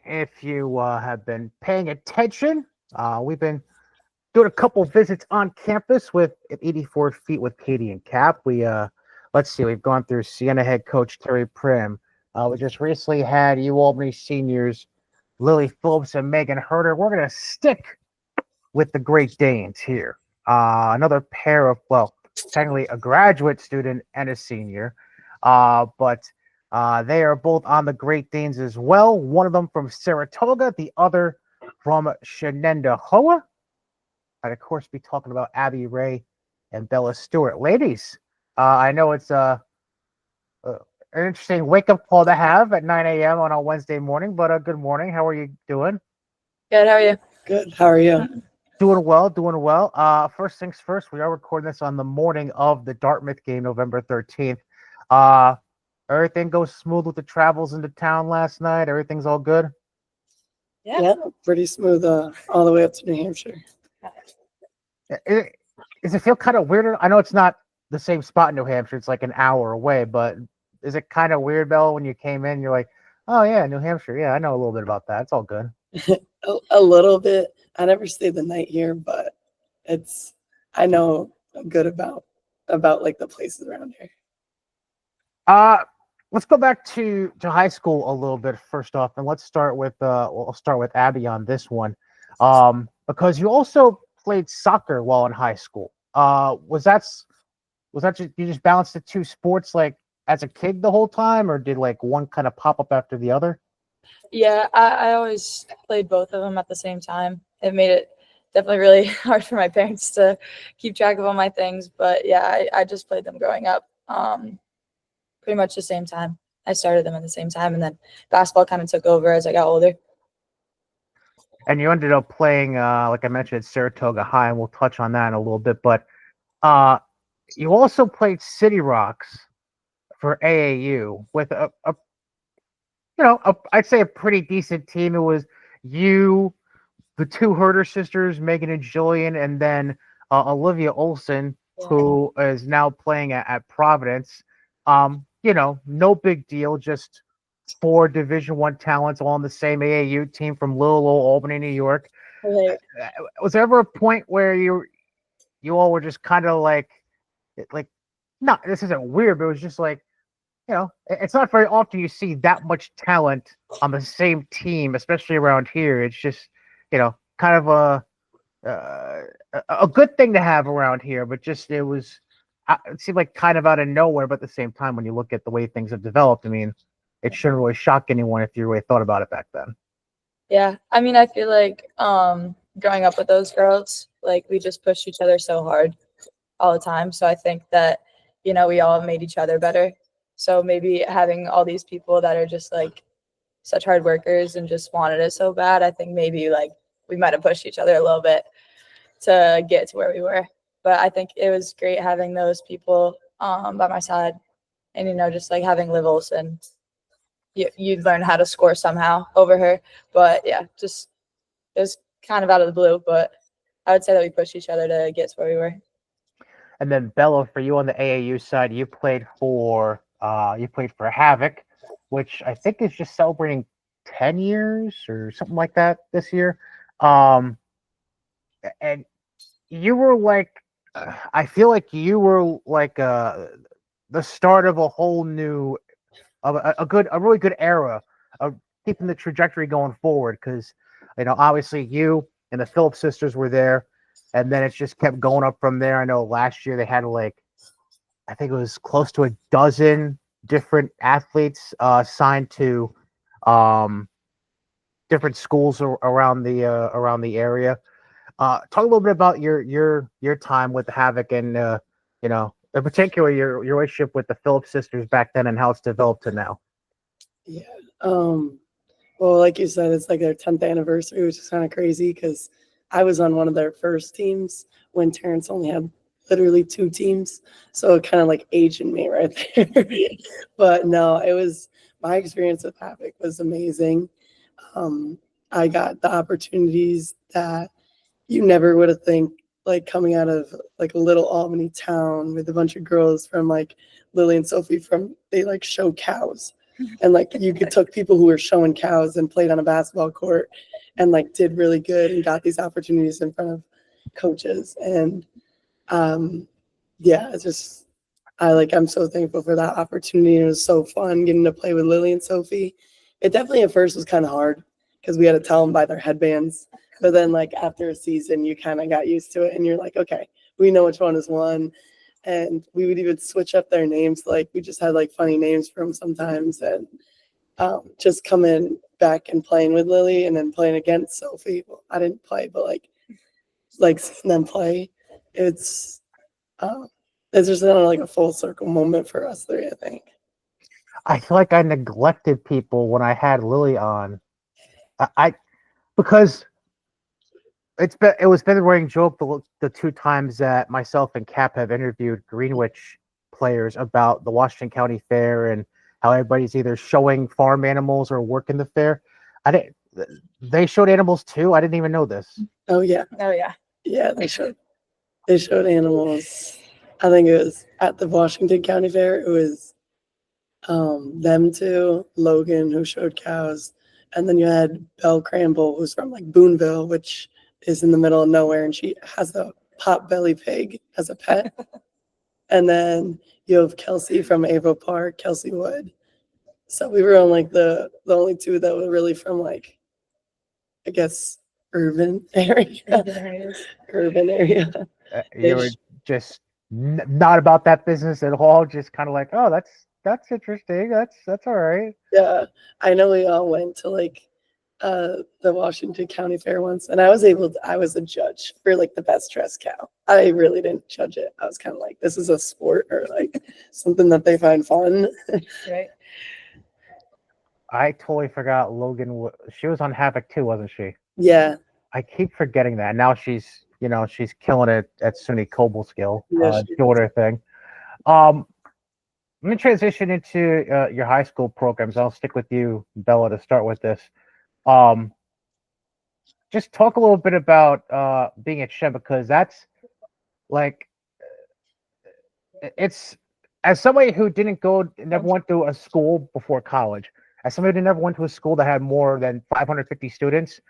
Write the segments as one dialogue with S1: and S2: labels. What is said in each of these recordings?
S1: if you have been paying attention, we've been doing a couple visits on campus with at 84 feet with Cady and Cap. Let's see, we've gone through Siena head coach Terry Prim. We just recently had UAlbany seniors Lily Phillips and Megan Herder. We're going to stick with the Great Danes here. Another pair of, well, technically a graduate student and a senior, but they are both on the Great Danes as well. One of them from Saratoga, the other from Shenendahowa. I'd, of course, be talking about Abby Ray and Bella Stuart. Ladies, I know it's an interesting wake-up call to have at 9 a.m. on a Wednesday morning, but good morning. How are you doing?
S2: Good. How are you?
S3: Good. How are you?
S1: Doing well, doing well. First things first, we are recording this on the morning of the Dartmouth game, November 13th. Everything goes smooth with the travels into town last night. Everything's all good?
S3: Yeah, pretty smooth all the way up to New Hampshire.
S1: Does it feel kind of weird? I know it's not the same spot in New Hampshire. It's like an hour away, but is it kind of weird, Bella, when you came in, you're like, oh, yeah, New Hampshire. Yeah, I know a little bit about that. It's all good.
S3: A little bit. I never stayed the night here, but I know good about like the places around here.
S1: Let's go back to high school a little bit first off, and let's start with we'll start with Abby on this one, because you also played soccer while in high school. Was that just, you just balanced the two sports like as a kid the whole time, or did like one kind of pop up after the other?
S2: Yeah, I always played both of them at the same time. It made it definitely really hard for my parents to keep track of all my things. But yeah, I just played them growing up pretty much the same time. I started them at the same time, and then basketball kind of took over as I got older.
S1: And you ended up playing, like I mentioned, at Saratoga High, and we'll touch on that in a little bit. But you also played City Rocks for AAU with I'd say a pretty decent team. It was you, the two Herder sisters, Megan and Jillian, and then Olivia Olson, who is now playing at Providence. No big deal, just four Division I talents all on the same AAU team from little old Albany, New York.
S2: Right.
S1: Was there ever a point where you all were just kind of like, no, this isn't weird, but it was just like, it's not very often you see that much talent on the same team, especially around here. It's just, kind of a good thing to have around here, but just it seemed like kind of out of nowhere. But at the same time, when you look at the way things have developed, I mean, it shouldn't really shock anyone if you really thought about it back then.
S2: Yeah, I mean, I feel like growing up with those girls, like we just pushed each other so hard all the time. So I think that, we all made each other better. So maybe having all these people that are just like such hard workers and just wanted it so bad, I think maybe like we might have pushed each other a little bit to get to where we were. But I think it was great having those people by my side, and just like having Liv Olson, you'd learn how to score somehow over her. But yeah, just it was kind of out of the blue. But I would say that we pushed each other to get to where we were.
S1: And then Bella, for you on the AAU side, you played for Havoc, which I think is just celebrating 10 years or something like that this year. And you were like, I feel like you were like the start of a whole new, a really good era of keeping the trajectory going forward. Because obviously you and the Phillips sisters were there, and then it's just kept going up from there. I know last year they had I think it was close to a dozen different athletes signed to different schools around the area. Talk a little bit about your time with the Havoc and in particular your relationship with the Phillips sisters back then and how it's developed to now.
S3: Yeah. Well, like you said, it's like their 10th anniversary, which is kind of crazy because I was on one of their first teams when Terrence only had literally 2 teams. So it kind of like aged me right there. But no, my experience with Havoc was amazing. I got the opportunities that you never would have think, like coming out of like a little Albany town with a bunch of girls from like Lily and Sophie they like show cows. And like you took people who were showing cows and played on a basketball court and like did really good and got these opportunities in front of coaches. And yeah, it's just I'm so thankful for that opportunity. It was so fun getting to play with Lily and Sophie. It definitely at first was kind of hard because we had to tell them by their headbands. But then like after a season, you kind of got used to it and you're like, okay, we know which one is one. And we would even switch up their names. Like we just had like funny names for them sometimes. And just coming back and playing with Lily and then playing against Sophie. Well, I didn't play, but like seeing them play, it's just kind of like a full circle moment for us three, I think.
S1: I feel like I neglected people when I had Lily on. Because it was been a running joke the two times that myself and Cap have interviewed Greenwich players about the Washington County Fair and how everybody's either showing farm animals or working the fair. They showed animals too. I didn't even know this.
S3: Oh yeah.
S2: Oh yeah.
S3: Yeah, they showed animals. I think it was at the Washington County Fair. It was them two, Logan, who showed cows, and then you had Belle Cramble, who's from like Boonville, which is in the middle of nowhere, and she has a pot-belly pig as a pet. And then you have Kelsey from Avo Park, Kelsey Wood. So we were on like the only two that were really from like, I guess, urban area. Urban area.
S1: You were just not about that business at all. Just kind of like, oh, that's interesting. That's all right.
S3: Yeah, I know we all went to like the Washington County Fair once, and I was a judge for like the best dressed cow. I really didn't judge it. I was kind of like, this is a sport or like something that they find fun.
S2: Right.
S1: I totally forgot Logan. She was on Havoc too, wasn't she?
S3: Yeah.
S1: I keep forgetting that. Now she's killing it at SUNY Cobleskill,
S3: Yeah,
S1: doing her thing. Let me transition into your high school programs. I'll stick with you, Bella, to start with this. Just talk a little bit about being at Shem, because that's like, it's, as somebody who never went to a school before college, as somebody who never went to a school that had more than 550 students,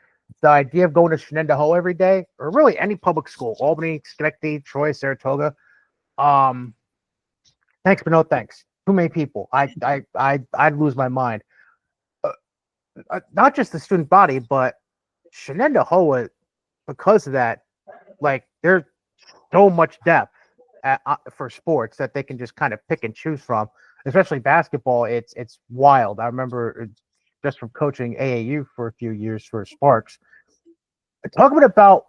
S1: the idea of going to Shenandoah every day, or really any public school, Albany, Schenectady, Troy, Saratoga, thanks but no thanks. Too many people. I'd lose my mind. Not just the student body, but Shenandoah, because of that, like there's so much depth for sports that they can just kind of pick and choose from. Especially basketball, it's wild. I remember just from coaching AAU for a few years for Sparks. Talk a bit about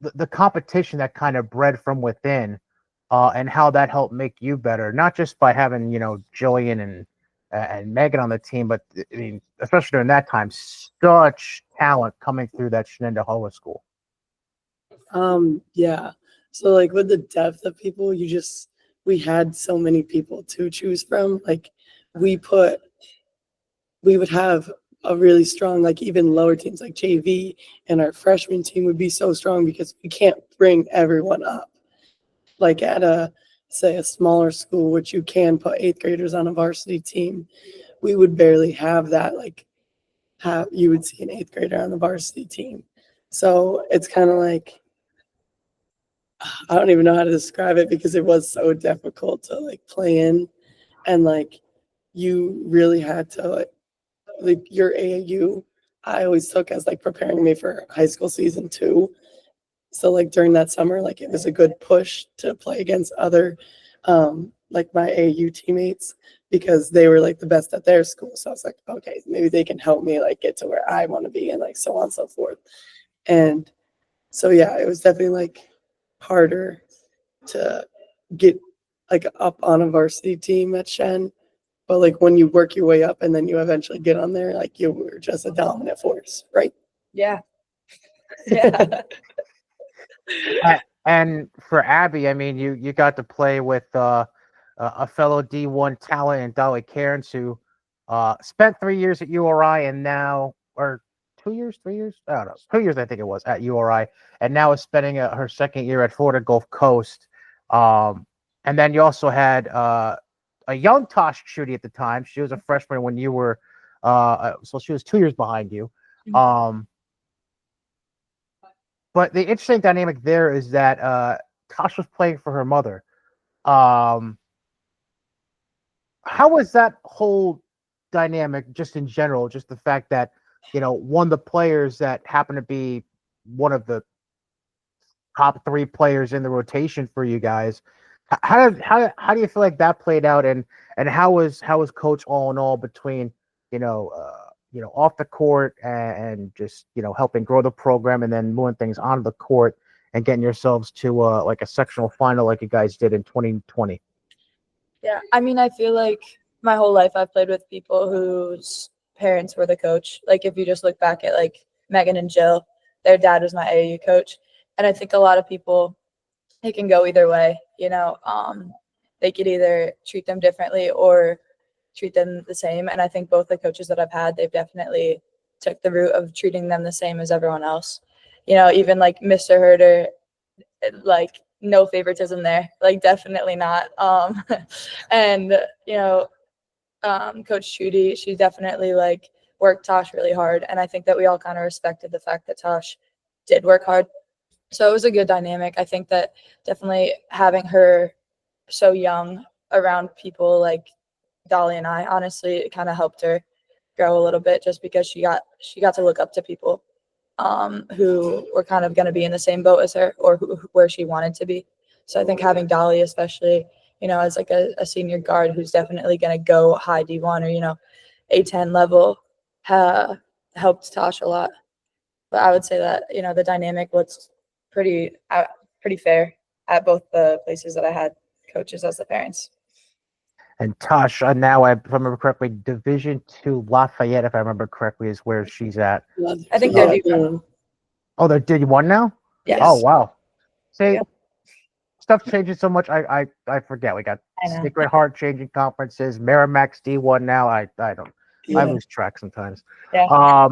S1: the competition that kind of bred from within, and how that helped make you better, not just by having Jillian and Megan on the team, but I mean, especially during that time, such talent coming through that Shenandoah school.
S3: Yeah. So like with the depth of people, we had so many people to choose from. Like we would have a really strong, like even lower teams like JV, and our freshman team would be so strong because we can't bring everyone up. Like at a smaller school, which you can put 8th graders on a varsity team, we would barely have that. Like you would see an 8th grader on the varsity team. So it's kind of like, I don't even know how to describe it because it was so difficult to like play in, and like you really had to like your AAU, I always took as like preparing me for high school season 2. So like during that summer, like it was a good push to play against other like my AAU teammates, because they were like the best at their school. So I was like, okay, maybe they can help me like get to where I want to be, and like so on and so forth. And so yeah, it was definitely like harder to get like up on a varsity team at Shen. But like when you work your way up and then you eventually get on there, like you were just a dominant force, right?
S2: Yeah. Yeah.
S1: And for Abby, I mean, you got to play with a fellow D1 talent in Dolly Cairns, who spent 3 years at URI and now, or 2 years, 3 years, I don't know, 2 years I think it was at URI, and now is spending her second year at Florida Gulf Coast. And then you also had a young Tosh Chudy at the time. She was a freshman when you were, so she was 2 years behind you.
S2: Mhm.
S1: But the interesting dynamic there is that Tosh was playing for her mother. How was that whole dynamic just in general? Just the fact that, one of the players that happened to be one of the top 3 players in the rotation for you guys. How do you feel like that played out, and how was coach all in all between off the court and just helping grow the program and then moving things onto the court and getting yourselves to like a sectional final like you guys did in 2020.
S2: Yeah, I mean, I feel like my whole life I've played with people whose parents were the coach. Like if you just look back at like Megan and Jill, their dad was my AAU coach, and I think a lot of people, it can go either way. They could either treat them differently or treat them the same. And I think both the coaches that I've had, they've definitely took the route of treating them the same as everyone else. Even like Mr. Herder, like no favoritism there, like definitely not. And Coach Chudy, she definitely like worked Tosh really hard, and I think that we all kind of respected the fact that Tosh did work hard. So it was a good dynamic. I think that definitely having her so young around people like Dolly and I, honestly, it kind of helped her grow a little bit, just because she got to look up to people who were kind of going to be in the same boat as her, or where she wanted to be. So I think having Dolly, especially, as like a senior guard who's definitely going to go high D1 or, A10 level, helped Tosh a lot. But I would say that, the dynamic was pretty fair at both the places that I had coaches as the parents.
S1: And Tosh, now, if I remember correctly, Division II Lafayette, if I remember correctly, is where she's at.
S2: I think they're D1.
S1: Oh, they're D1 now?
S2: Yes.
S1: Oh, wow. See,
S2: Yeah.
S1: stuff changes so much. I forget. We got
S2: I know.
S1: Sacred Heart changing conferences. Merrimack's D1 now. I don't. I lose track sometimes.
S2: Yeah.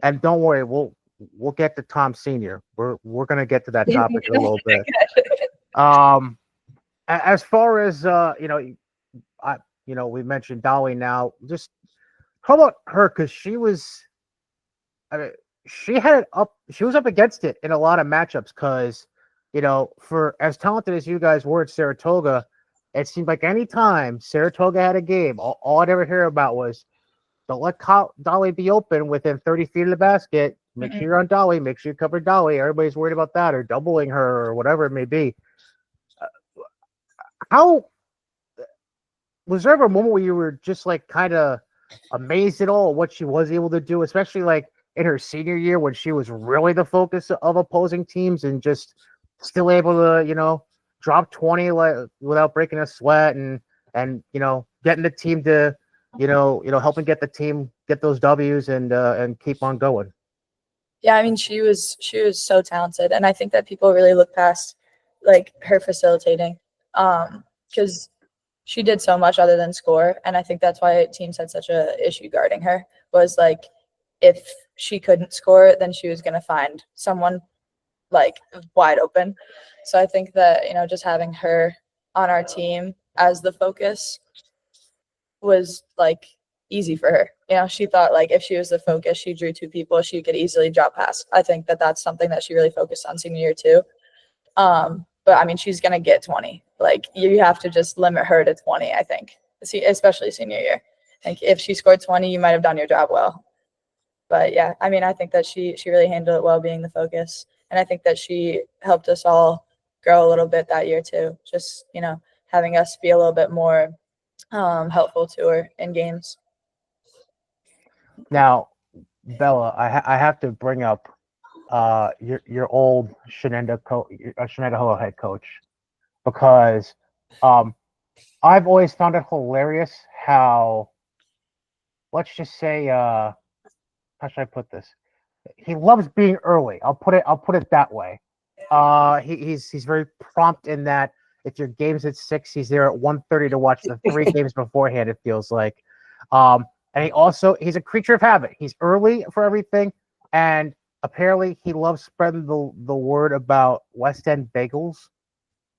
S1: And don't worry, we'll get to Tom Senior. We're gonna get to that topic in a little bit. As far as we mentioned Dolly now. Just how about her? Because she was, I mean, she had it up. She was up against it in a lot of matchups. Because for as talented as you guys were at Saratoga, it seemed like any time Saratoga had a game, all I'd ever hear about was, don't let Dolly be open within 30 feet of the basket. Make sure you're on Dolly. Make sure you cover Dolly. Everybody's worried about that, or doubling her, or whatever it may be. How was there ever a moment where you were just like kind of amazed at all what she was able to do, especially like in her senior year when she was really the focus of opposing teams and just still able to, drop 20 like without breaking a sweat and getting the team to, helping get the team get those W's and keep on going.
S2: Yeah, I mean, she was so talented, and I think that people really look past like her facilitating, because she did so much other than score, and I think that's why teams had such a issue guarding her. Was like, if she couldn't score, then she was going to find someone like wide open. So I think that just having her on our team as the focus was like easy for her. She thought like if she was the focus, she drew 2 people, she could easily drop past. I think that that's something that she really focused on senior year too. But I mean, she's gonna get 20. Like you have to just limit her to 20. I think, especially senior year. Like if she scored 20, you might have done your job well. But yeah, I mean, I think that she really handled it well, being the focus, and I think that she helped us all grow a little bit that year too. Just having us be a little bit more helpful to her in games.
S1: Now, Bella, I have to bring up your old Shenandoah head coach, because I've always found it hilarious how, let's just say, how should I put this? He loves being early. I'll put it that way. He's very prompt in that if your game's at 6, he's there at 1:30 to watch the 3 games beforehand, it feels like. And he's a creature of habit. He's early for everything, and apparently he loves spreading the word about West End bagels.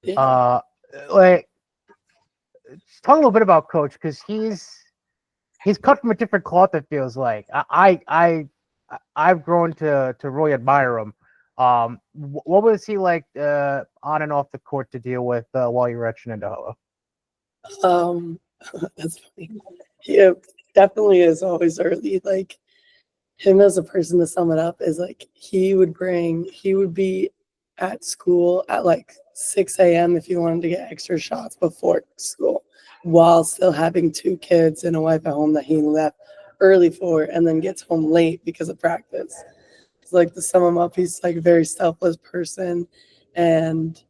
S3: Yeah.
S1: Like, talk a little bit about Coach because he's cut from a different cloth. It feels like I've grown to really admire him. What was he like on and off the court to deal with while you were at Shenandoah?
S3: Um, that's funny. Yeah, definitely is always early. Like him as a person, to sum it up, is like he would be at school at like 6 a.m. if you wanted to get extra shots before school, while still having two kids and a wife at home that he left early for, and then gets home late because of practice. It's like, to sum him up, he's like a very selfless person, and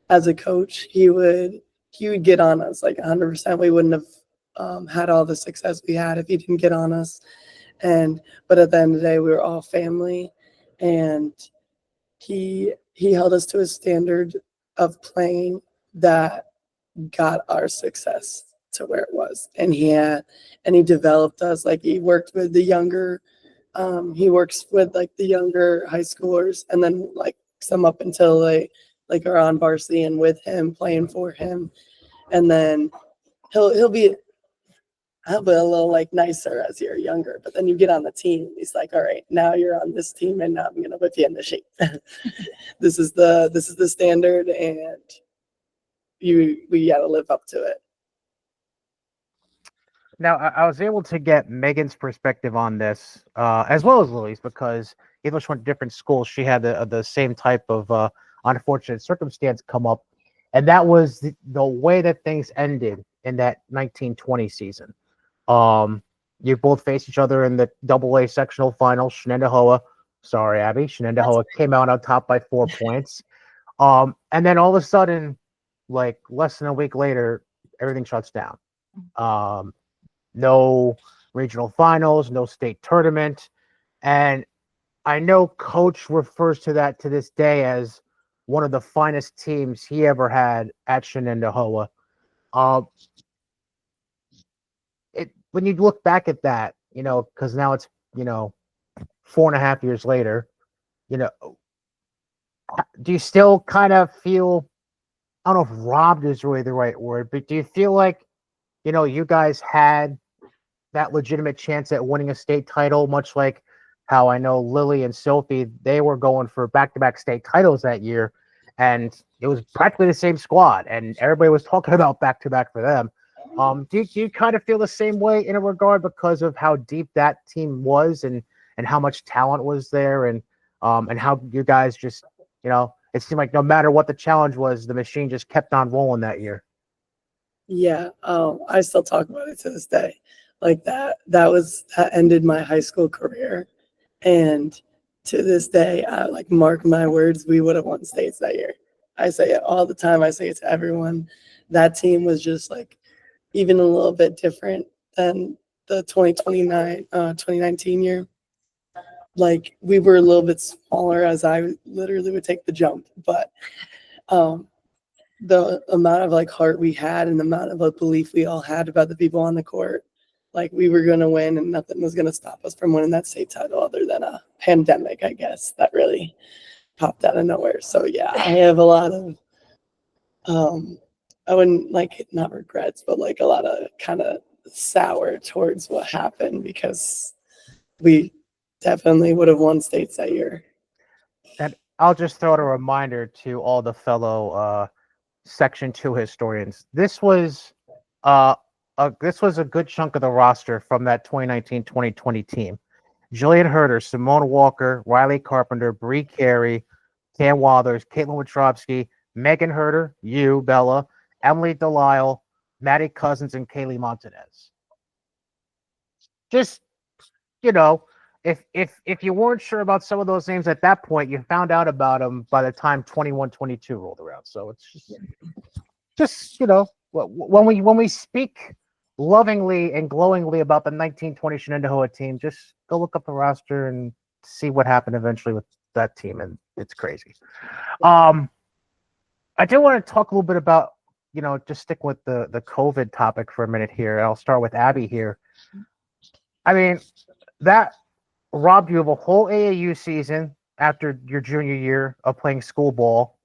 S3: as a coach, he would get on us like 100%. We wouldn't have had all the success we had if he didn't get on us. But at the end of the day, we were all family, and he held us to a standard of playing that got our success to where it was. And he developed us. Like he worked with the younger, he works with like the younger high schoolers, and then like some up until they like are on varsity and with him playing for him. And then he'll be a little like nicer as you're younger, but then you get on the team. He's like, all right, now you're on this team, and now I'm gonna whip you into shape. This is the standard, and we got to live up to it.
S1: Now, I was able to get Megan's perspective on this, as well as Lily's, because even though she went to different schools, she had the same type of unfortunate circumstance come up, and that was the way that things ended in that 1920 season. You both faced each other in the AA sectional final. Shenandoah, sorry, Abby, Shenandoah came out on top by 4 points. And then all of a sudden, like less than a week later, everything shuts down. No regional finals, no state tournament. And I know Coach refers to that to this day as one of the finest teams he ever had at Shenandoah. When you look back at that, because now it's, 4.5 years later, do you still kind of feel, I don't know if robbed is really the right word, but do you feel like, you guys had that legitimate chance at winning a state title, much like how I know Lily and Sophie, they were going for back-to-back state titles that year, and it was practically the same squad, and everybody was talking about back-to-back for them. Do you kind of feel the same way in a regard because of how deep that team was and how much talent was there and how you guys just, it seemed like no matter what the challenge was, the machine just kept on rolling that year?
S3: Yeah, I still talk about it to this day. Like that ended my high school career, and to this day, I like mark my words, we would have won states that year. I say it all the time. I say it to everyone. That team was just like even a little bit different than the 2019 year. Like we were a little bit smaller, as I literally would take the jump, but the amount of like heart we had and the amount of like belief we all had about the people on the court, like we were going to win and nothing was going to stop us from winning that state title other than a pandemic, I guess, that really popped out of nowhere. So yeah, I have a lot of I wouldn't like not regrets, but like a lot of kind of sour towards what happened, because we definitely would have won states that year.
S1: And I'll just throw out a reminder to all the fellow Section 2 historians. This was a good chunk of the roster from that 2019-2020 team. Jillian Herder, Simone Walker, Riley Carpenter, Bree Carey, Cam Wathers, Caitlin Wachowski, Megan Herder, you, Bella, Emily Delisle, Maddie Cousins, and Kaylee Montanez. Just, if you weren't sure about some of those names at that point, you found out about them by the time 21-22 rolled around. So it's just when we speak lovingly and glowingly about the 1920 Shenandoah team, just go look up the roster and see what happened eventually with that team, and it's crazy. I do want to talk a little bit about, just stick with the COVID topic for a minute here. I'll start with Abby here. I mean, that robbed you of a whole AAU season after your junior year of playing school ball.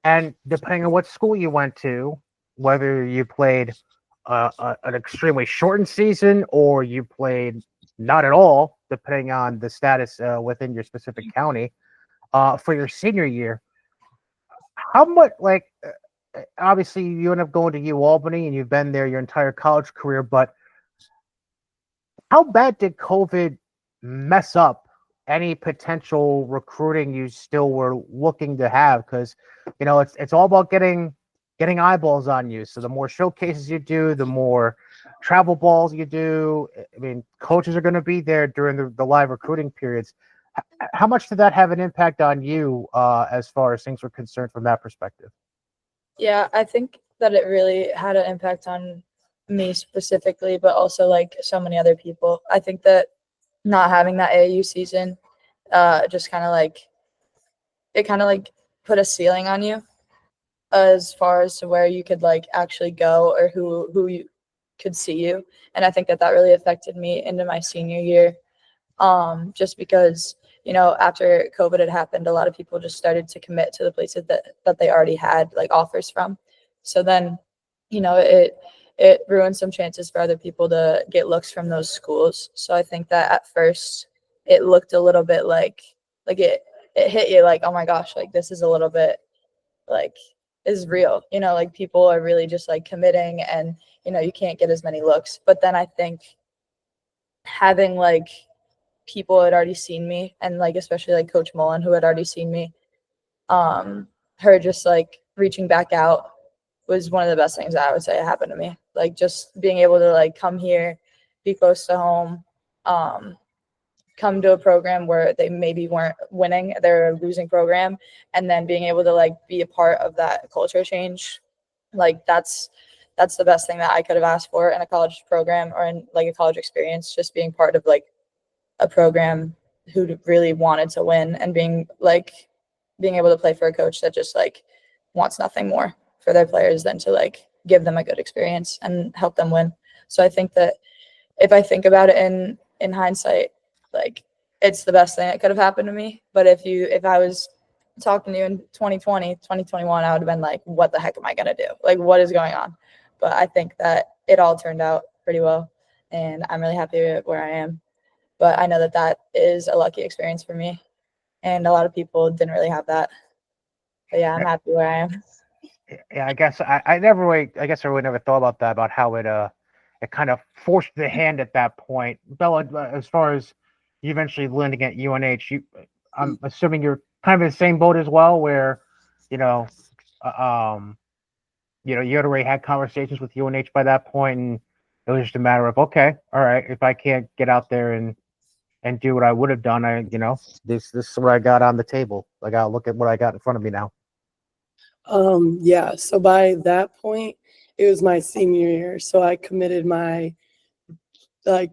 S1: And depending on what school you went to, whether you played an extremely shortened season, or you played not at all, depending on the status within your specific county for your senior year. How much, like, obviously you end up going to UAlbany and you've been there your entire college career, but how bad did COVID mess up any potential recruiting you still were looking to have? Because it's all about getting eyeballs on you. So the more showcases you do, the more travel balls you do. I mean, coaches are going to be there during the live recruiting periods. How much did that have an impact on you as far as things were concerned from that perspective?
S2: Yeah, I think that it really had an impact on me specifically, but also like so many other people. I think that not having that AAU season just kind of like put a ceiling on you as far as to where you could like actually go or who you could see you. And I think that really affected me into my senior year. Just because, after COVID had happened, a lot of people just started to commit to the places that they already had like offers from. So then, it ruined some chances for other people to get looks from those schools. So I think that at first it looked a little bit like it hit you like, oh my gosh, like this is a little bit like is real, like people are really just like committing and, you can't get as many looks. But then I think having like people had already seen me and like especially like Coach Mullen who had already seen me, her just like reaching back out was one of the best things that I would say happened to me. Like just being able to like come here, be close to home, come to a program where they maybe weren't winning, they're a losing program, and then being able to like be a part of that culture change. Like that's the best thing that I could have asked for in a college program or in like a college experience, just being part of like a program who really wanted to win and being able to play for a coach that just like wants nothing more for their players than to like give them a good experience and help them win. So I think that if I think about it in hindsight, like it's the best thing that could have happened to me. But if I was talking to you in 2020, 2021, I would have been like, what the heck am I going to do? Like, what is going on? But I think that it all turned out pretty well and I'm really happy with where I am. But I know that is a lucky experience for me. And a lot of people didn't really have that. But yeah, I'm happy where I am.
S1: Yeah, I guess I never really, I guess I really never thought about that, about how it kind of forced the hand at that point. Bella, as far as you eventually landing at UNH, I'm assuming you're kind of in the same boat as well, where you know, you had already had conversations with UNH by that point, and it was just a matter of, okay, all right, if I can't get out there and do what I would have done, this is what I got on the table. I got to look at what I got in front of me now.
S3: Yeah, so by that point, it was my senior year. So I committed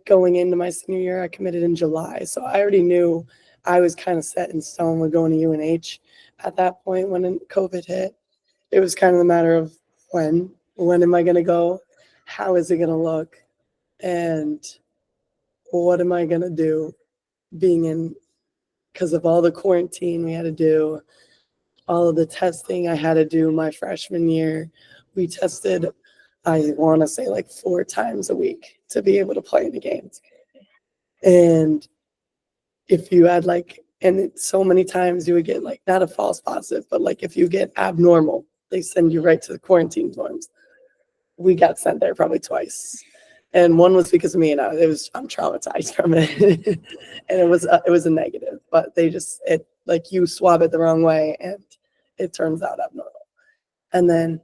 S3: going into my senior year, I committed in July. So I already knew I was kind of set in stone with going to UNH at that point when COVID hit. It was kind of a matter of when am I going to go? How is it going to look? And what am I going to do because of all the quarantine we had to do, all of the testing I had to do my freshman year. We tested, I want to say like 4 times a week to be able to play in the games. And if you had so many times you would get like, not a false positive, but like if you get abnormal, they send you right to the quarantine dorms. We got sent there probably twice. And one was because of me, and I'm traumatized from it. And it was a negative, but you swab it the wrong way and it turns out abnormal. And then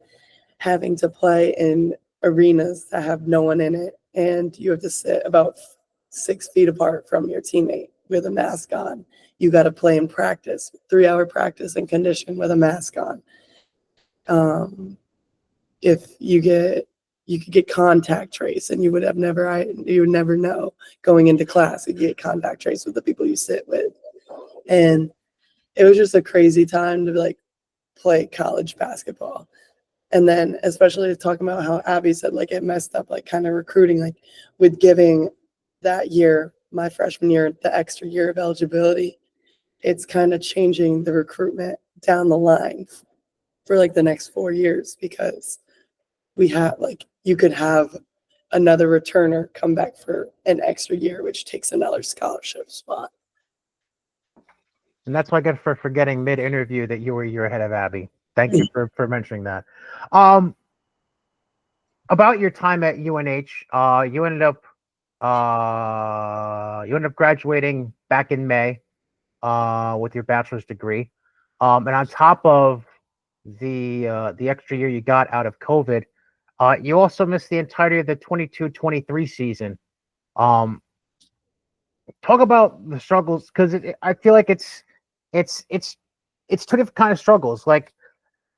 S3: having to play in arenas that have no one in it, and you have to sit about 6 feet apart from your teammate with a mask on. You got to play in practice, 3-hour practice and condition with a mask on. If you could get contact trace, and you would never know going into class. You get contact trace with the people you sit with, and it was just a crazy time to play college basketball. And then especially talking about how Abby said it messed up kind of recruiting, with giving that year, my freshman year, the extra year of eligibility. It's kind of changing the recruitment down the line for the next 4 years, because we have you could have another returner come back for an extra year, which takes another scholarship spot.
S1: And that's what I get for forgetting mid-interview that you were a year ahead of Abby. Thank you for mentioning that. About your time at UNH, you ended up graduating back in May with your bachelor's degree. And on top of the extra year you got out of COVID, you also missed the entirety of the 22-23 season. Talk about the struggles, because I feel like it's two different kind of struggles. Like,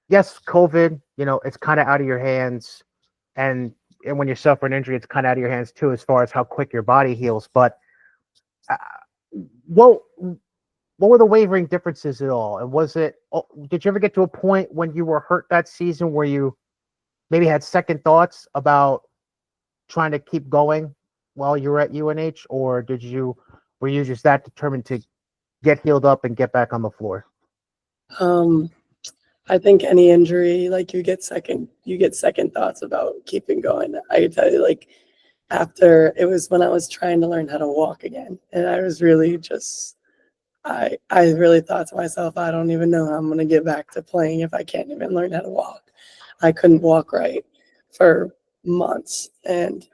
S1: yes, COVID, it's kind of out of your hands, and when you suffer an injury, it's kind of out of your hands too, as far as how quick your body heals. But what were the wavering differences at all? And did you ever get to a point when you were hurt that season where you maybe had second thoughts about trying to keep going while you were at UNH, or were you just that determined to get healed up and get back on the floor?
S3: I think any injury, like you get second thoughts about keeping going. I can tell you, like, after it was when I was trying to learn how to walk again, and I was really just, I really thought to myself, I don't even know how I'm going to get back to playing if I can't even learn how to walk. I couldn't walk right for months, and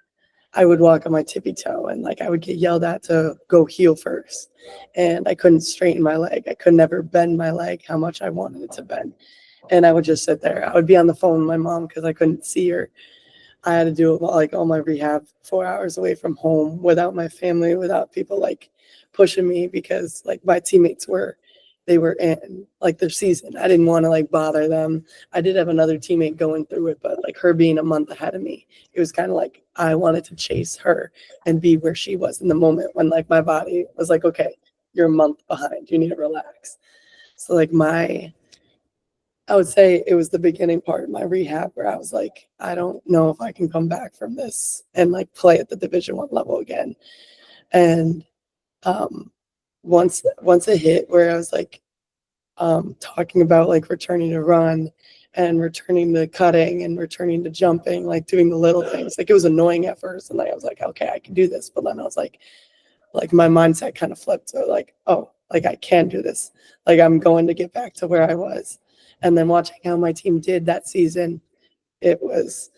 S3: I would walk on my tippy toe, and like I would get yelled at to go heel first, and I couldn't straighten my leg. I could never bend my leg how much I wanted it to bend. And I would just sit there. I would be on the phone with my mom because I couldn't see her. I had to do like all my rehab 4 hours away from home, without my family, without people like pushing me, because like my teammates were in like their season. I didn't want to like bother them. I did have another teammate going through it, but like her being a month ahead of me, it was kind of like I wanted to chase her and be where she was in the moment, when like my body was like, okay, you're a month behind. You need to relax. So like I would say it was the beginning part of my rehab where I was like, I don't know if I can come back from this and like play at the Division I level again. And once it hit where I was like talking about like returning to run and returning to cutting and returning to jumping, like doing the little things, like it was annoying at first, and like I was like, okay, I can do this, but then I was like my mindset kind of flipped. So like, oh, like I can do this. Like I'm going to get back to where I was. And then watching how my team did that season, it was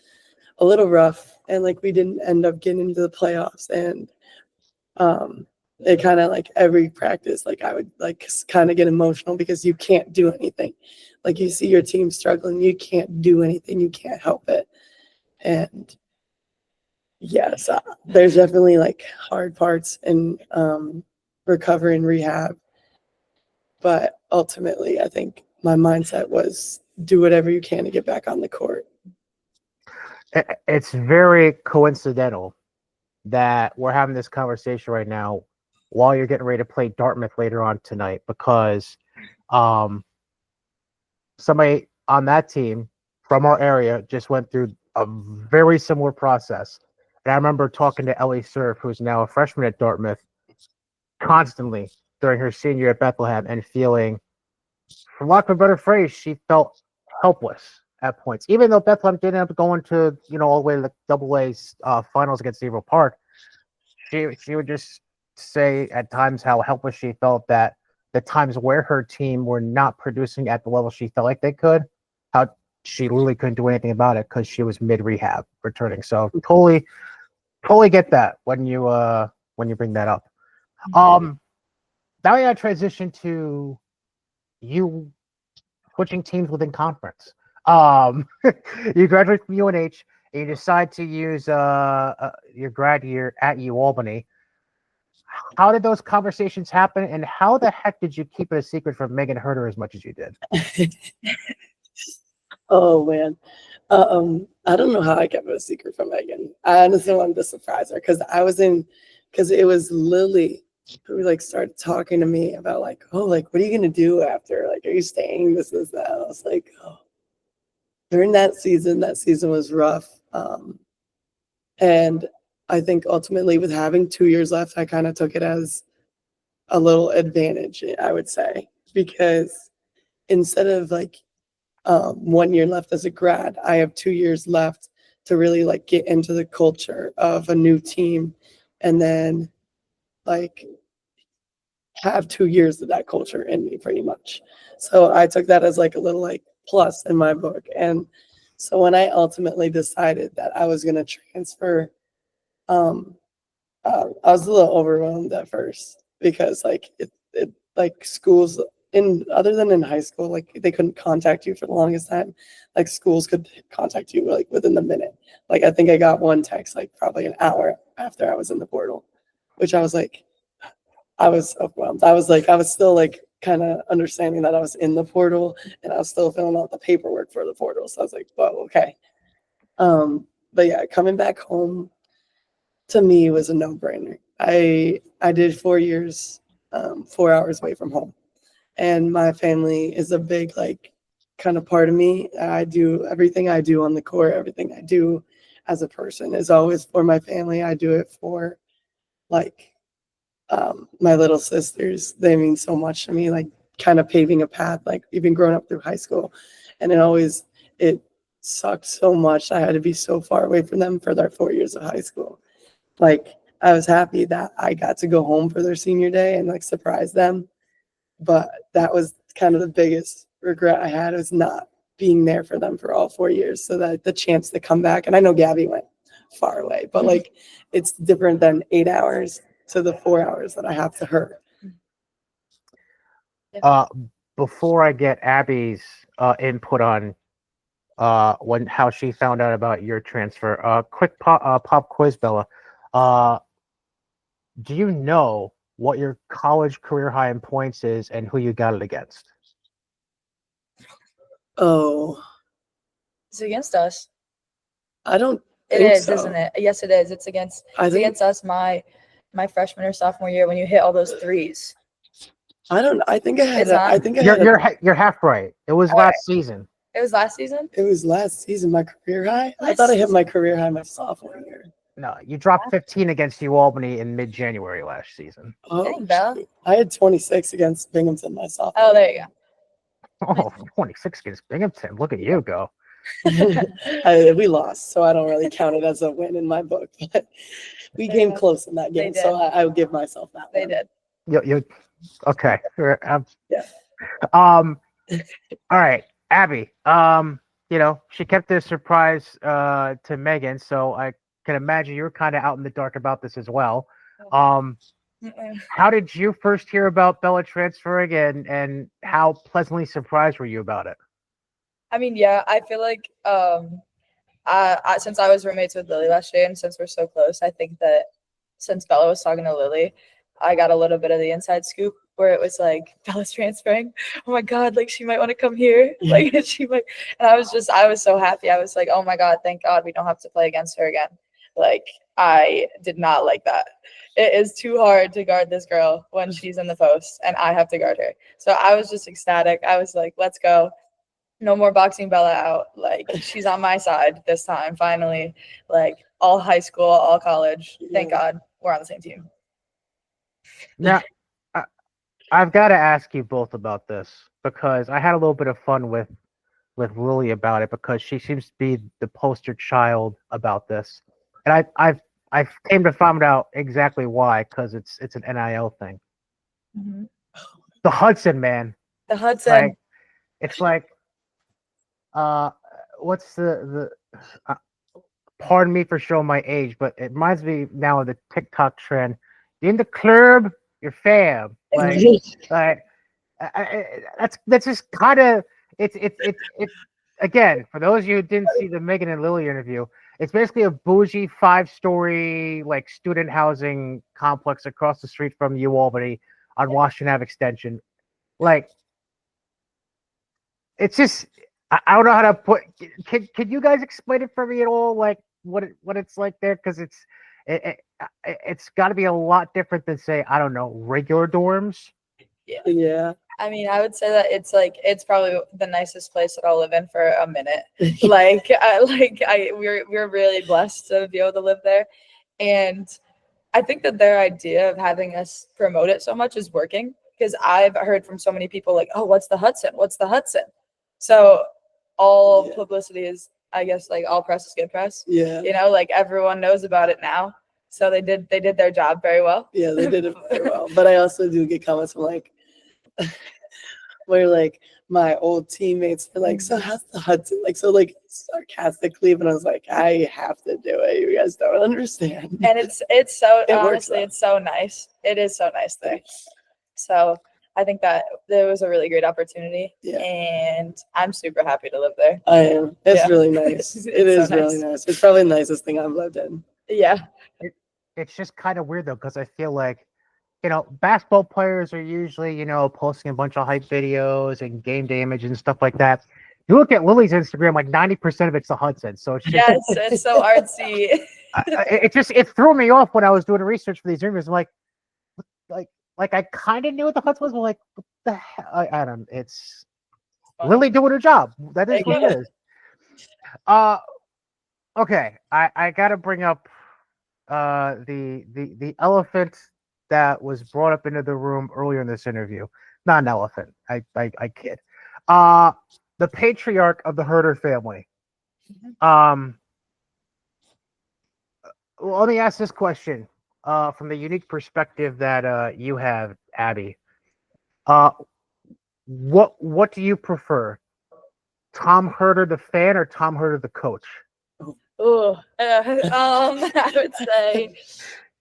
S3: a little rough. And like we didn't end up getting into the playoffs. And it kind of like every practice, like I would like kind of get emotional because you can't do anything. Like you see your team struggling, you can't do anything, you can't help it. And yes, there's definitely like hard parts in recovery and rehab. But ultimately, I think my mindset was do whatever you can to get back on the court.
S1: It's very coincidental that we're having this conversation right now while you're getting ready to play Dartmouth later on tonight, because somebody on that team from our area just went through a very similar process. And I remember talking to Ellie Surf, who's now a freshman at Dartmouth, constantly during her senior year at Bethlehem, and feeling, for lack of a better phrase, she felt helpless at points. Even though Bethlehem didn't end up going to, all the way to the AA finals against Naval Park, she would just say at times how helpless she felt, that the times where her team were not producing at the level she felt like they could, how she literally couldn't do anything about it because she was mid-rehab returning. So totally get that when you bring that up. Now we got to transition to you switching teams within conference. You graduate from UNH and you decide to use your grad year at UAlbany. How did those conversations happen, and how the heck did you keep it a secret from Megan Herter as much as you did?
S3: Oh man. I don't know how I kept it a secret from Megan. I honestly wanted to surprise her because it was Lily who like started talking to me about like, oh, like what are you gonna do after? Like, are you staying? This, that. I was like, oh. During that season was rough. And I think ultimately with having 2 years left, I kind of took it as a little advantage, I would say, because instead of like 1 year left as a grad, I have 2 years left to really like get into the culture of a new team and then like have 2 years of that culture in me pretty much. So I took that as like a little like plus in my book. And so when I ultimately decided that I was going to transfer, I was a little overwhelmed at first because like it like schools in other than in high school, like they couldn't contact you for the longest time. Like schools could contact you like within the minute. Like I think I got one text like probably an hour after I was in the portal, which I was like, I was overwhelmed. I was still like kind of understanding that I was in the portal and I was still filling out the paperwork for the portal. So I was like, whoa, okay. But yeah, coming back home to me was a no-brainer. I did 4 years, 4 hours away from home. And my family is a big like kind of part of me. I do everything I do on the court, everything I do as a person is always for my family. I do it for like my little sisters. They mean so much to me, like kind of paving a path, like even growing up through high school. And it sucked so much. I had to be so far away from them for their 4 years of high school. Like I was happy that I got to go home for their senior day and like surprise them. But that was kind of the biggest regret I had was not being there for them for all 4 years. So that the chance to come back, and I know Gabby went far away, but like it's different than 8 hours to the 4 hours that I have to her.
S1: Before I get Abby's input on how she found out about your transfer, quick pop quiz, Bella. Do you know what your college career high in points is and who you got it against?
S3: Oh,
S2: It's against us.
S3: I don't
S2: It
S3: think
S2: is,
S3: so.
S2: isn't it? Yes, it is. It's against against us my freshman or sophomore year when you hit all those threes.
S3: I don't. I think I had.
S2: It's not?
S3: I think I had.
S1: You're half right. It was
S2: All
S1: last
S2: right.
S1: season.
S2: It was last season?
S3: It was last season, my career high. I
S2: Last
S3: thought I hit
S2: season?
S3: my career high my sophomore year.
S1: No, you dropped 15 against UAlbany in mid-January last season.
S3: Oh,
S2: Dang, Bella.
S3: shoot. I had 26 against Binghamton my sophomore.
S2: Oh, there you
S1: Oh, 26 against Binghamton. Look at you go.
S3: We lost, so I don't really count it as a win in my book. But we came close in that game,
S2: They
S3: so
S2: did.
S3: I would give myself that.
S2: They
S3: one.
S2: did.
S1: You okay?
S3: Yeah.
S1: All right, Abby. She kept this surprise to Megan, so I can imagine you're kind of out in the dark about this as well. How did you first hear about Bella transferring, and how pleasantly surprised were you about it?
S2: I mean, yeah, I feel like I since I was roommates with Lily last year, and since we're so close, I think that since Bella was talking to Lily, I got a little bit of the inside scoop where it was like Bella's transferring. Oh my God, like she might want to come here. Like she might, and I was so happy. I was like, oh my God, thank God we don't have to play against her again. Like I did not like that. It is too hard to guard this girl when she's in the post and I have to guard her. So I was just ecstatic. I was like, let's go. No more boxing Bella out. Like she's on my side this time, finally. Like all high school, all college. Thank God we're on the same team.
S1: Now, I've got to ask you both about this because I had a little bit of fun with Lily about it because she seems to be the poster child about this, and I've came to find out exactly why because it's an NIL thing.
S2: Mm-hmm.
S1: The Hudson, man.
S2: The Hudson.
S1: It's like what's the pardon me for showing my age, but it reminds me now of the TikTok trend. In the clurb, your fam. That's just kind of it's again, for those of you who didn't see the Megan and Lily interview, it's basically a bougie 5-story like student housing complex across the street from UAlbany on Washington Ave Extension. Like, it's just I don't know how to put. Can you guys explain it for me at all? Like what it's like there? Because it's got to be a lot different than say I don't know regular dorms.
S3: Yeah.
S2: I mean, I would say that it's probably the nicest place that I'll live in for a minute. We're really blessed to be able to live there, and I think that their idea of having us promote it so much is working because I've heard from so many people like, oh, what's the Hudson? What's the Hudson? So all publicity is I guess like all press is good press.
S3: Yeah.
S2: You know, like everyone knows about it now. So they did their job very well.
S3: Yeah, they did it very well. But I also do get comments from like where like my old teammates were like, so how's the Hudson? Like so like sarcastically, but I was like, I have to do it. You guys don't understand.
S2: And it's so
S3: It works
S2: honestly,
S3: well.
S2: it's so nice. It is so nice there. So I think that there was a really great opportunity,
S3: Yeah.
S2: and I'm super happy to live there.
S3: I am. It's
S2: Yeah.
S3: really nice.
S2: It's
S3: It is
S2: so
S3: really
S2: nice.
S3: nice. It's probably the nicest thing I've lived in.
S2: Yeah.
S1: It's just kind of weird though, because I feel like, basketball players are usually, posting a bunch of hype videos and game day images and stuff like that. You look at Lily's Instagram, like 90% of it's the Hudson. So it's just,
S2: Yes, it's so artsy.
S1: it threw me off when I was doing research for these interviews. I'm like I kind of knew what the Hudson was, but like, what the hell? I don't. It's Lily doing her job. That is what it is. Okay. I gotta bring up the elephant that was brought up into the room earlier in this interview. Not an elephant. I kid. The patriarch of the Herder family. Well, let me ask this question from the unique perspective that you have, Abby. What do you prefer, Tom Herder the fan or Tom Herder the coach?
S2: Oh,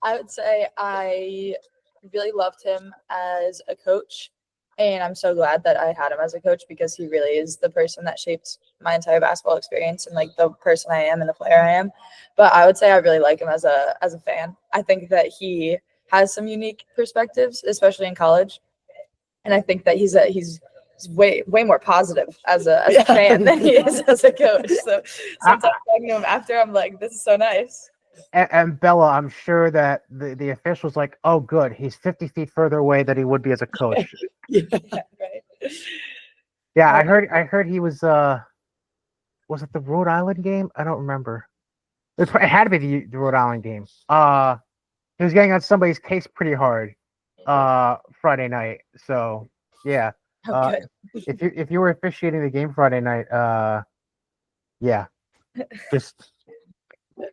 S2: I would say I really loved him as a coach, and I'm so glad that I had him as a coach because he really is the person that shaped my entire basketball experience and like the person I am and the player I am. But I would say I really like him as a fan. I think that he has some unique perspectives, especially in college, and I think that he's way more positive as a fan than he is as a coach. So sometimes talking to him after, I'm like, this is so nice.
S1: And Bella, I'm sure that the official's like, oh, good, he's 50 feet further away than he would be as a coach.
S3: Yeah.
S2: Right.
S1: Yeah, I heard he was it the Rhode Island game? I don't remember. It had to be the Rhode Island game. He was getting on somebody's case pretty hard Friday night. So yeah.
S2: Okay.
S1: If you were officiating the game Friday night, yeah, just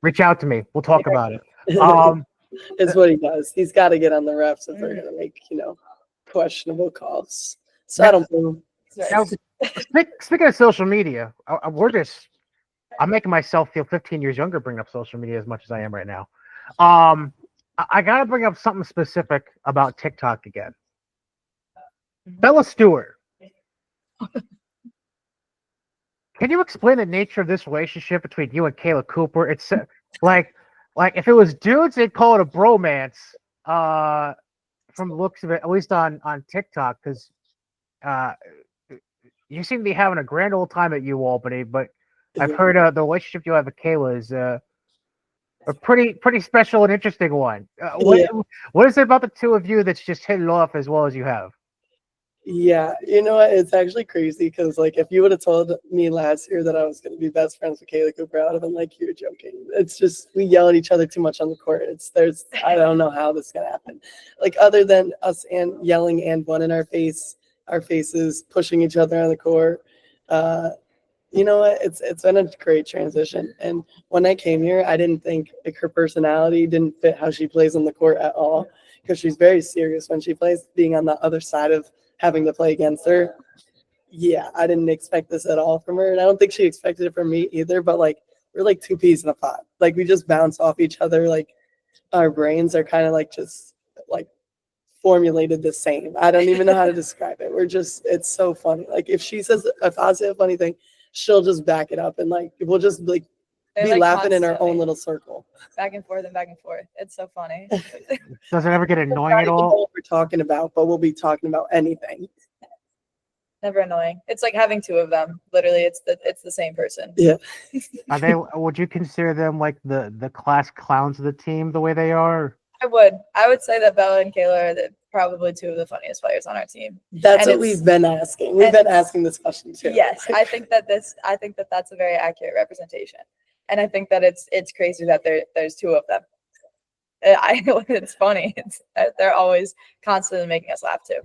S1: reach out to me. We'll talk about it.
S3: It's what he does. He's got to get on the refs if they're going to make, questionable calls. So I don't blame him.
S1: Now, speaking of social media, I'm making myself feel 15 years younger bringing up social media as much as I am right now. I got to bring up something specific about TikTok again. Bella Stuart. Can you explain the nature of this relationship between you and Kayla Cooper? It's like if it was dudes, they'd call it a bromance. From the looks of it, at least on TikTok, because you seem to be having a grand old time at UAlbany, but I've heard the relationship you have with Kayla is a pretty special and interesting one. What is it about the two of you that's just hit it off as well as you have?
S3: Yeah, you know what? It's actually crazy because, like, if you would have told me last year that I was going to be best friends with Kayla Cooper, I would have been like, "You're joking." It's just we yell at each other too much on the court. I don't know how this is going to happen. Like, other than us and yelling and one in our faces, pushing each other on the court. You know what? It's been a great transition. And when I came here, I didn't think like her personality didn't fit how she plays on the court at all because she's very serious when she plays. Being on the other side of having to play against her. Yeah, I didn't expect this at all from her. And I don't think she expected it from me either, but like we're like two peas in a pot. Like we just bounce off each other. Like our brains are kind of like just like formulated the same. I don't even know how to describe it. It's so funny. Like if I say a funny thing, she'll just back it up and like we'll just like
S2: They're,
S3: be
S2: like,
S3: laughing in our own
S2: constantly
S3: little circle.
S2: back and forth and back and forth. It's so funny.
S1: Does it ever get annoying
S3: I
S1: at
S3: don't know
S1: all?
S3: what we're talking about, but we'll be talking about anything.
S2: Never annoying. It's like having two of them. Literally, it's the same person.
S3: Yeah.
S1: Would you consider them like the class clowns of the team the way they are?
S2: I would say that Bella and Kayla are probably two of the funniest players on our team.
S3: That's
S2: And
S3: what we've been asking. We've been asking this question too.
S2: Yes, I think that that's a very accurate representation, and I think that it's crazy that there's two of them. It's funny. They're always constantly making us laugh too.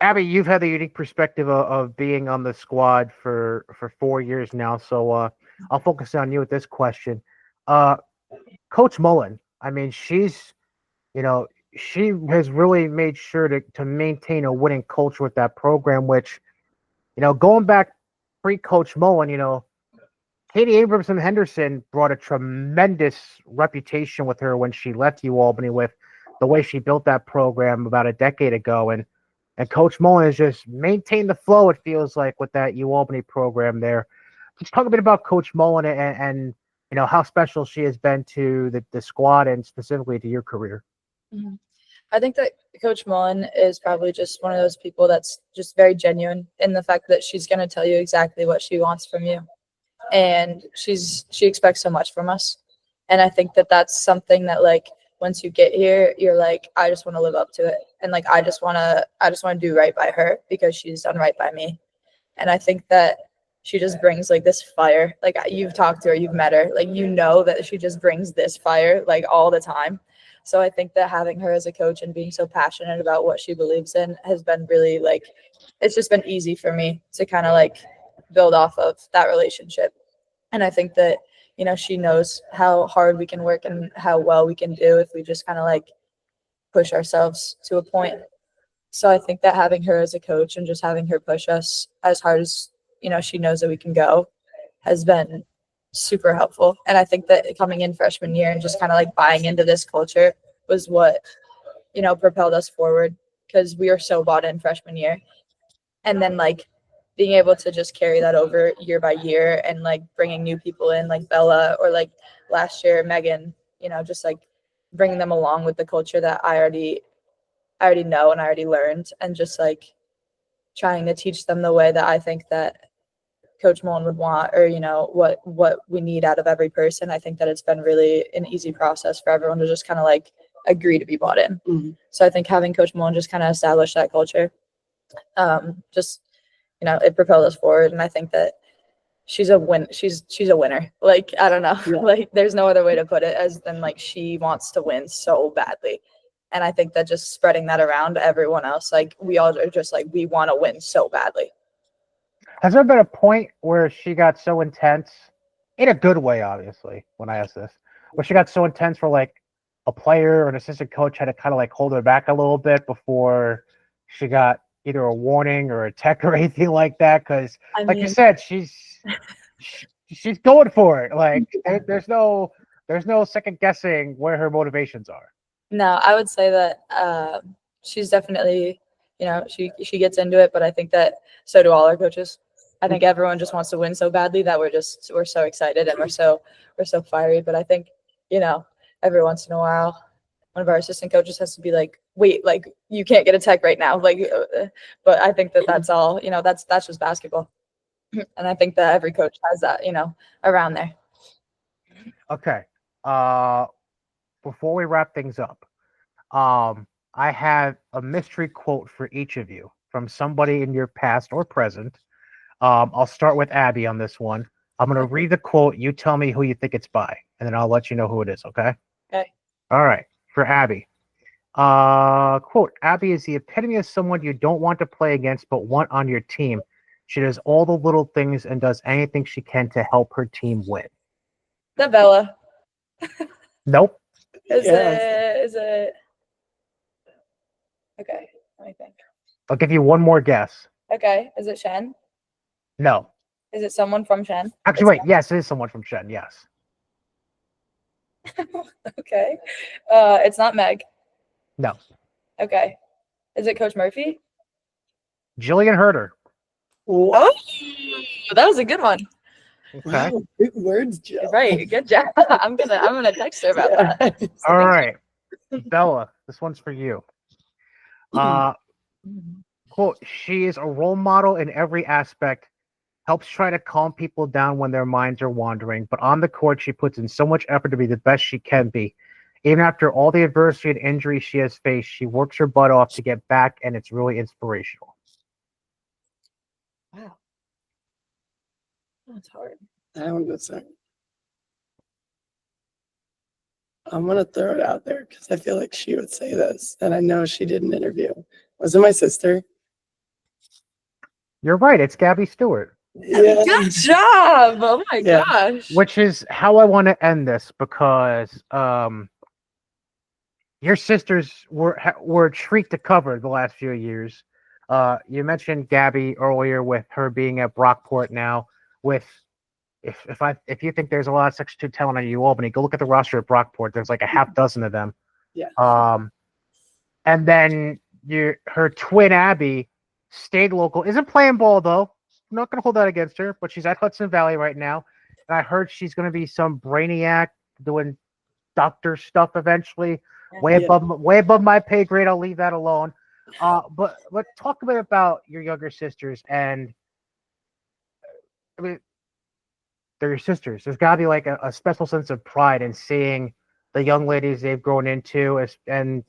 S1: Abby, you've had the unique perspective of being on the squad for 4 years now, so I'll focus on you with this question. Uh, Coach Mullen, I mean, you know, she has really made sure to maintain a winning culture with that program, which, going back pre-Coach Mullen, Katie Abrams and Henderson brought a tremendous reputation with her when she left UAlbany with the way she built that program about a decade ago. And Coach Mullen has just maintained the flow, it feels like, with that UAlbany program there. Just talk a bit about Coach Mullen and how special she has been to the squad and specifically to your career.
S2: Mhm. I think that Coach Mullen is probably just one of those people that's just very genuine in the fact that she's going to tell you exactly what she wants from you. And she expects so much from us. And I think that that's something that, like, once you get here, you're like, I just want to live up to it. And like, I just want to do right by her because she's done right by me. And I think that she just brings like this fire. Like, you've talked to her, you've met her, like, that she just brings this fire like all the time. So I think that having her as a coach and being so passionate about what she believes in has been really, like, it's just been easy for me to kind of like build off of that relationship. And I think that, she knows how hard we can work and how well we can do if we just kind of like push ourselves to a point. So I think that having her as a coach and just having her push us as hard as, she knows that we can go has been super helpful. And I think that coming in freshman year and just kind of like buying into this culture was what, propelled us forward, because we were so bought in freshman year. And then like being able to just carry that over year by year and like bringing new people in like Bella, or like last year, Megan, just like bringing them along with the culture that I already know and I already learned, and just like trying to teach them the way that I think that Coach Mullen would want, or what we need out of every person. I think that it's been really an easy process for everyone to just kind of like agree to be bought in.
S3: Mhm.
S2: So I think having Coach Mullen just kind of establish that culture, just it propelled us forward. And I think that she's a winner. Like, I don't know,
S3: Yeah.
S2: like there's no other way to put it as than like she wants to win so badly. And I think that just spreading that around to everyone else, like we all are just like, we want to win so badly.
S1: Has there been a point where she got so intense, in a good way, obviously, when I ask this, where she got so intense where like a player or an assistant coach had to kind of like hold her back a little bit before she got either a warning or a tech or anything like that? Because,
S2: I
S1: like you
S2: mean,
S1: said, she's going for it. Like there's no second guessing where her motivations are.
S2: no, I would say that she's definitely, she gets into it, but I think that so do all our coaches. I think everyone just wants to win so badly that we're so excited and we're so fiery. But I think, every once in a while, one of our assistant coaches has to be like, wait, like you can't get a tech right now. Like, but I think that that's all, that's just basketball. And I think that every coach has that, around there.
S1: Okay. Before we wrap things up, I have a mystery quote for each of you from somebody in your past or present. I'll start with Abby on this one. I'm going to read the quote. You tell me who you think it's by, and then I'll let you know who it is, okay?
S2: Okay.
S1: All right. For Abby. Quote, Abby is the epitome of someone you don't want to play against but want on your team. She does all the little things and does anything she can to help her team win.
S2: The Bella.
S1: Nope.
S2: Is
S3: Yeah.
S2: it? Okay, let me think.
S1: I'll give you one more guess.
S2: Okay, is it Shen?
S1: No.
S2: Is it someone from Shen?
S1: Actually, wait. Yes, it is someone from Shen. Yes.
S2: Okay. It's not Meg.
S1: No.
S2: Okay. Is it Coach Murphy?
S1: Jillian Herder.
S3: Wow.
S2: Oh, that was a good one.
S1: Okay.
S3: Wow, big words, Joe.
S2: Right. Good job. I'm gonna text her about that.
S3: Yeah.
S1: All right. Bella, this one's for you. Quote, she is a role model in every aspect, helps try to calm people down when their minds are wandering, but on the court, she puts in so much effort to be the best she can be. Even after all the adversity and injury she has faced, she works her butt off to get back, and it's really inspirational.
S2: Wow. That's hard.
S3: That one goes second. I'm gonna throw it out there because I feel like she would say this, and I know she did an interview. Was it my sister?
S1: You're right. It's Gabby Stewart,
S3: Yeah.
S2: Good job! Oh my
S3: Yeah.
S2: gosh.
S1: which is how I want to end this because your sisters were a treat to cover the last few years. You mentioned Gabby earlier with her being at Brockport now. With if you think there's a lot of Section 2 talent at UAlbany, go look at the roster at Brockport. There's like a half dozen of them.
S3: Yeah.
S1: And then her twin Abby stayed local. Isn't playing ball though. I'm not gonna hold that against her, but she's at Hudson Valley right now. And I heard she's gonna be some brainiac doing doctor stuff eventually.
S3: Yeah.
S1: Way above my pay grade. I'll leave that alone. But talk a bit about your younger sisters, and I mean they're your sisters. There's got to be like a special sense of pride in seeing the young ladies they've grown into, and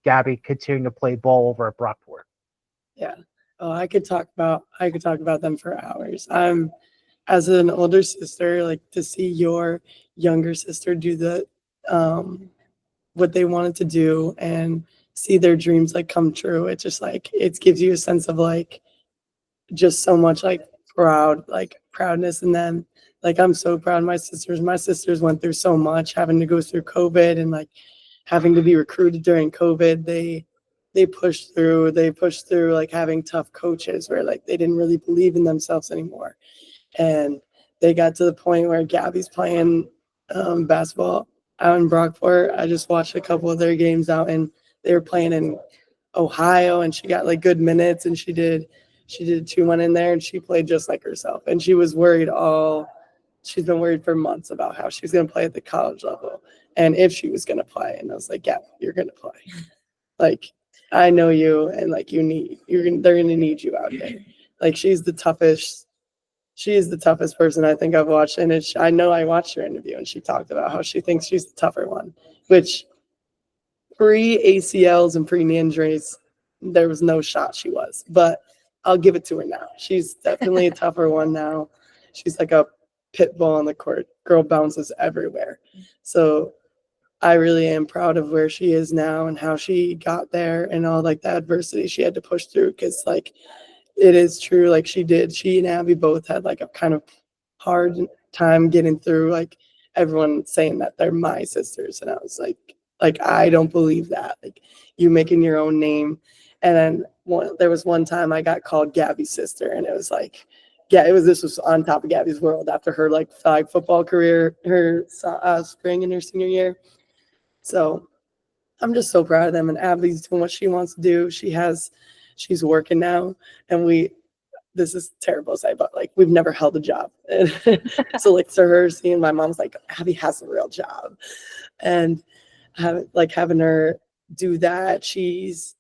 S1: Gabby continuing to play ball over at Brockport.
S3: Yeah. Oh, I could talk about them for hours. As an older sister, like to see your younger sister do the what they wanted to do and see their dreams like come true. It just like it gives you a sense of like just so much like proudness in them. Like I'm so proud of my sisters. My sisters went through so much, having to go through COVID and like having to be recruited during COVID. They pushed through. They pushed through like having tough coaches where like they didn't really believe in themselves anymore. And they got to the point where Gabby's playing basketball out in Brockport. I just watched a couple of their games out, and they were playing in Ohio, and she got like good minutes, and she did 2-1 in there, and she played just like herself. And she was worried she's been worried for months about how she's going to play at the college level and if she was going to play. And I was like, yeah, you're going to play. Like, I know you, and like they're going to need you out here. Like she is the toughest person I think I've watched. And I know I watched her interview, and she talked about how she thinks she's the tougher one, which pre-ACLs and pre-knee injuries, there was no shot she was. But I'll give it to her now. She's definitely a tougher one now. She's like a pit bull on the court. Girl bounces everywhere. So I really am proud of where she is now and how she got there and all like the adversity she had to push through. Because like it is true, like she and Abby both had like a kind of hard time getting through, like everyone saying that they're my sisters. And I was like I don't believe that. Like you making your own name. And then there was one time I got called Gabby's sister, and it was like, yeah, this was on top of Gabby's world after her like flag football career, her spring in her senior year. So I'm just so proud of them, and Abby's doing what she wants to do. She's working now, and this is terrible to say, but like we've never held a job. So like to her, seeing my mom's like, Abby has a real job, and having her do that. She's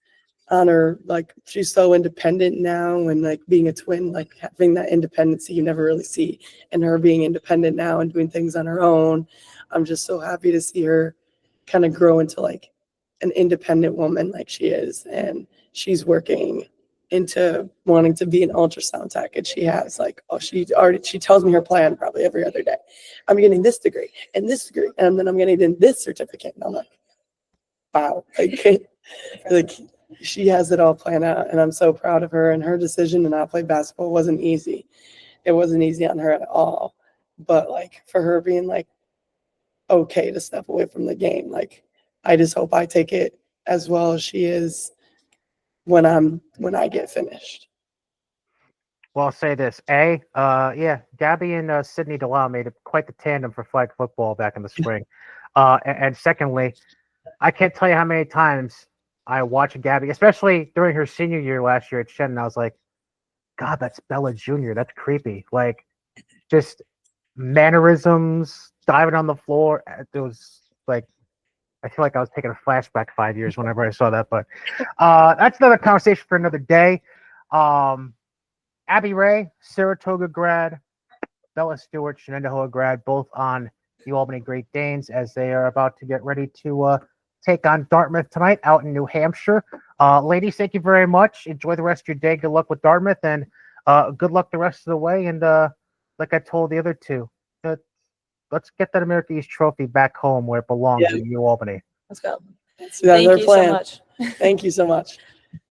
S3: on her, like she's so independent now, and like being a twin, like having that independency you never really see, and her being independent now and doing things on her own. I'm just so happy to see her kind of grow into like an independent woman like she is, and she's working into wanting to be an ultrasound tech, and she has like she tells me her plan probably every other day. I'm getting this degree and this degree, and then I'm getting this certificate, and I'm like, wow, like she has it all planned out, and I'm so proud of her. And her decision to not play basketball wasn't easy. It wasn't easy on her at all. But like for her being like okay to step away from the game, like I just hope I take it as well as she is when I get finished.
S1: Well, I'll say this. Yeah, Gabby and Sydney DeLisle made quite the tandem for flag football back in the spring. And secondly, I can't tell you how many times I watched Gabby, especially during her senior year last year at Shenton. I was like, God, that's Bella Jr. That's creepy. Like, just mannerisms, diving on the floor. It was like, I feel like I was taking a flashback 5 years whenever I saw that. But that's another conversation for another day. Abby Ray, Saratoga grad, Bella Stuart, Shenandoah grad, both on UAlbany Great Danes as they are about to get ready to take on Dartmouth tonight out in New Hampshire. Ladies, thank you very much. Enjoy the rest of your day. Good luck with Dartmouth, and good luck the rest of the way. And like I told the other two, let's get that America East trophy back home where it belongs in UAlbany.
S2: Let's go.
S3: That's
S2: Thank
S3: their
S2: you
S3: plan.
S2: so much.
S3: Thank you so much.